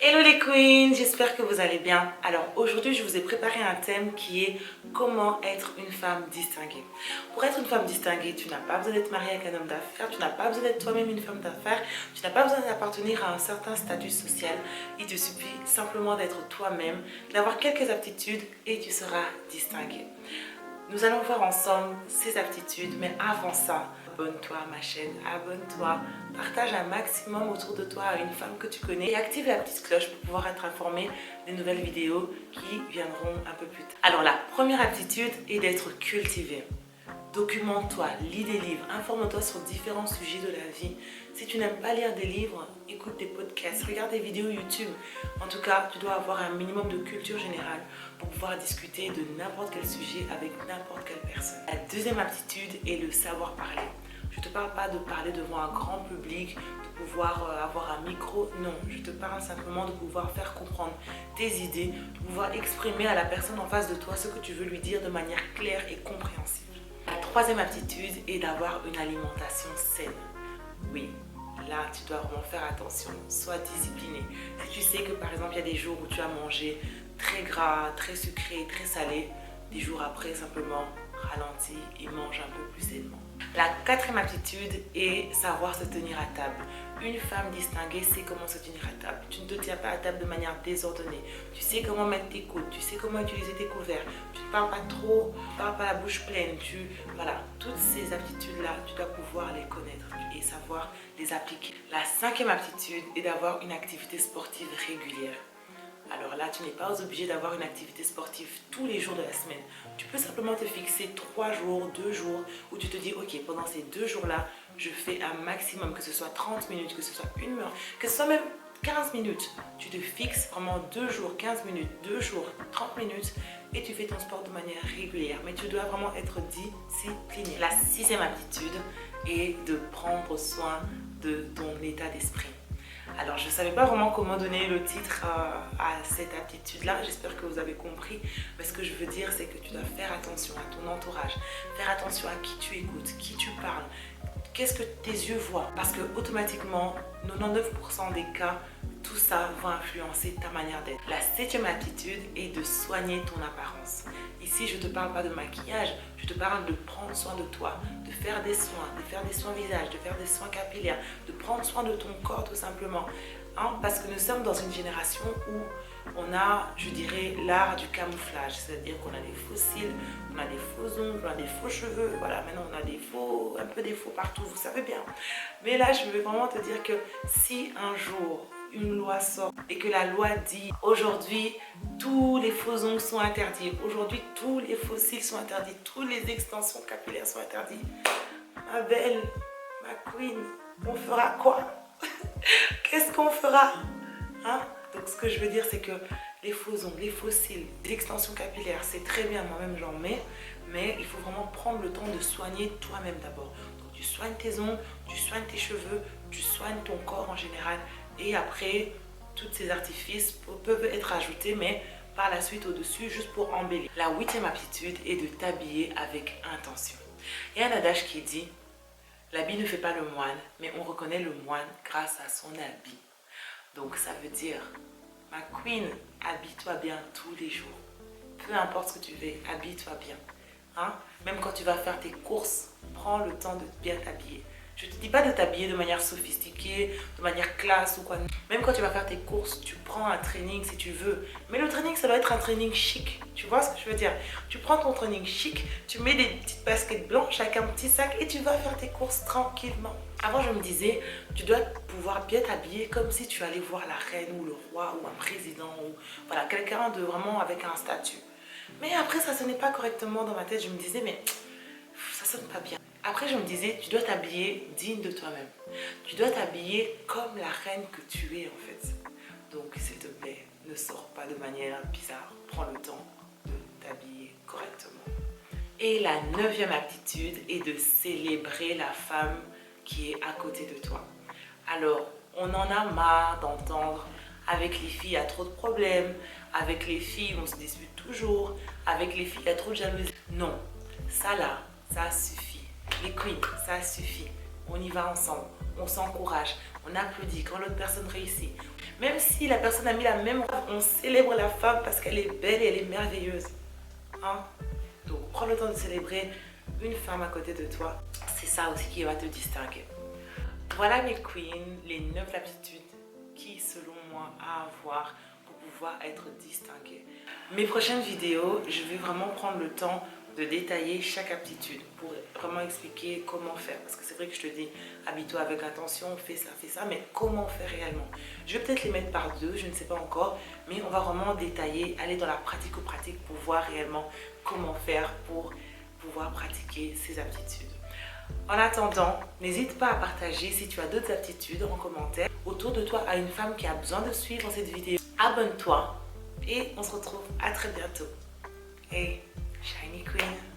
Hello les queens, j'espère que vous allez bien. Alors aujourd'hui je vous ai préparé un thème qui est comment être une femme distinguée. Pour être une femme distinguée, tu n'as pas besoin d'être mariée avec un homme d'affaires, tu n'as pas besoin d'être toi-même une femme d'affaires, tu n'as pas besoin d'appartenir à un certain statut social. Il te suffit simplement d'être toi-même, d'avoir quelques aptitudes et tu seras distinguée. Nous allons voir ensemble ces aptitudes, mais avant ça, abonne-toi à ma chaîne, abonne-toi, partage un maximum autour de toi à une femme que tu connais et active la petite cloche pour pouvoir être informé des nouvelles vidéos qui viendront un peu plus tard. Alors la première aptitude est d'être cultivée. Documente-toi, lis des livres, informe-toi sur différents sujets de la vie. Si tu n'aimes pas lire des livres, écoute des podcasts, regarde des vidéos YouTube. En tout cas, tu dois avoir un minimum de culture générale pour pouvoir discuter de n'importe quel sujet avec n'importe quelle personne. La deuxième aptitude est le savoir parler. Je ne te parle pas de parler devant un grand public, de pouvoir avoir un micro. Non, je te parle simplement de pouvoir faire comprendre tes idées, de pouvoir exprimer à la personne en face de toi ce que tu veux lui dire de manière claire et compréhensible. La troisième aptitude est d'avoir une alimentation saine. Oui, là tu dois vraiment faire attention, sois discipliné. Si tu sais que par exemple il y a des jours où tu as mangé très gras, très sucré, très salé, des jours après simplement ralentis et mange un peu plus sainement. La quatrième aptitude est savoir se tenir à table. Une femme distinguée sait comment se tenir à table. Tu ne te tiens pas à table de manière désordonnée. Tu sais comment mettre tes coudes, tu sais comment utiliser tes couverts. Tu ne parles pas trop, tu ne parles pas la bouche pleine. Voilà, toutes ces aptitudes-là, tu dois pouvoir les connaître et savoir les appliquer. La cinquième aptitude est d'avoir une activité sportive régulière. Alors là, tu n'es pas obligé d'avoir une activité sportive tous les jours de la semaine. Tu peux simplement te fixer 3 jours, 2 jours, où tu te dis, ok, pendant ces 2 jours-là, je fais un maximum, que ce soit 30 minutes, que ce soit 1 heure, que ce soit même 15 minutes. Tu te fixes vraiment 2 jours, 15 minutes, 2 jours, 30 minutes, et tu fais ton sport de manière régulière. Mais tu dois vraiment être discipliné. La sixième aptitude est de prendre soin de ton état d'esprit. Alors je ne savais pas vraiment comment donner le titre à cette aptitude-là, j'espère que vous avez compris. Mais ce que je veux dire, c'est que tu dois faire attention à ton entourage, faire attention à qui tu écoutes, qui tu parles, qu'est-ce que tes yeux voient. Parce que automatiquement, 99% des cas, tout ça va influencer ta manière d'être. La septième aptitude est de soigner ton apparence. Ici, je ne te parle pas de maquillage, je te parle de prendre soin de toi, de faire des soins visage, de faire des soins capillaires, de prendre soin de ton corps tout simplement. Parce que nous sommes dans une génération où on a, je dirais, l'art du camouflage. C'est-à-dire qu'on a des faux cils, on a des faux ongles, on a des faux cheveux. Voilà, maintenant on a un peu des faux partout, vous savez bien. Mais là, je veux vraiment te dire que si un jour une loi sort et que la loi dit aujourd'hui tous les faux ongles sont interdits, aujourd'hui tous les faux cils sont interdits, toutes les extensions capillaires sont interdites, ma belle, ma queen, on fera quoi? Qu'est-ce qu'on fera? Donc ce que je veux dire, c'est que les faux ongles, les faux cils, les extensions capillaires, c'est très bien, moi-même j'en mets, mais il faut vraiment prendre le temps de soigner toi-même d'abord. Donc tu soignes tes ongles, tu soignes tes cheveux, tu soignes ton corps en général, et après, tous ces artifices peuvent être ajoutés, mais par la suite au-dessus, juste pour embellir. La huitième aptitude est de t'habiller avec intention. Il y a un adage qui dit, l'habit ne fait pas le moine, mais on reconnaît le moine grâce à son habit. Donc ça veut dire, ma queen, habille-toi bien tous les jours. Peu importe ce que tu fais, habille-toi bien. Même quand tu vas faire tes courses, prends le temps de bien t'habiller. Je ne te dis pas de t'habiller de manière sophistiquée, de manière classe ou quoi. Même quand tu vas faire tes courses, tu prends un training si tu veux. Mais le training, ça doit être un training chic. Tu vois ce que je veux dire? Tu prends ton training chic, tu mets des petites baskets blanches avec un petit sac et tu vas faire tes courses tranquillement. Avant, je me disais, tu dois pouvoir bien t'habiller comme si tu allais voir la reine ou le roi ou un président ou voilà, quelqu'un de vraiment avec un statut. Mais après, ça sonnait pas correctement dans ma tête. Je me disais, mais ça sonne pas bien. Après, je me disais, tu dois t'habiller digne de toi-même. Tu dois t'habiller comme la reine que tu es en fait. Donc, s'il te plaît, ne sors pas de manière bizarre. Prends le temps de t'habiller correctement. Et la neuvième aptitude est de célébrer la femme qui est à côté de toi. Alors, on en a marre d'entendre avec les filles, il y a trop de problèmes. Avec les filles, on se dispute toujours. Avec les filles, il y a trop de jalousie. Non, ça là, ça suffit. Les queens, ça suffit. On y va ensemble, on s'encourage, on applaudit quand l'autre personne réussit. Même si la personne a mis la même robe, on célèbre la femme parce qu'elle est belle et elle est merveilleuse. Hein? Donc prends le temps de célébrer une femme à côté de toi. C'est ça aussi qui va te distinguer. Voilà mes queens, les 9 aptitudes qui selon moi à avoir pour pouvoir être distinguée. Mes prochaines vidéos, je vais vraiment prendre le temps de détailler chaque aptitude pour vraiment expliquer comment faire. Parce que c'est vrai que je te dis, habille-toi avec attention, fais ça, mais comment faire réellement? Je vais peut-être les mettre par deux, je ne sais pas encore, mais on va vraiment détailler, aller dans la pratico-pratique pour voir réellement comment faire pour pouvoir pratiquer ces aptitudes. En attendant, n'hésite pas à partager si tu as d'autres aptitudes en commentaire autour de toi à une femme qui a besoin de suivre cette vidéo. Abonne-toi et on se retrouve à très bientôt. Hey, Shiny Queen!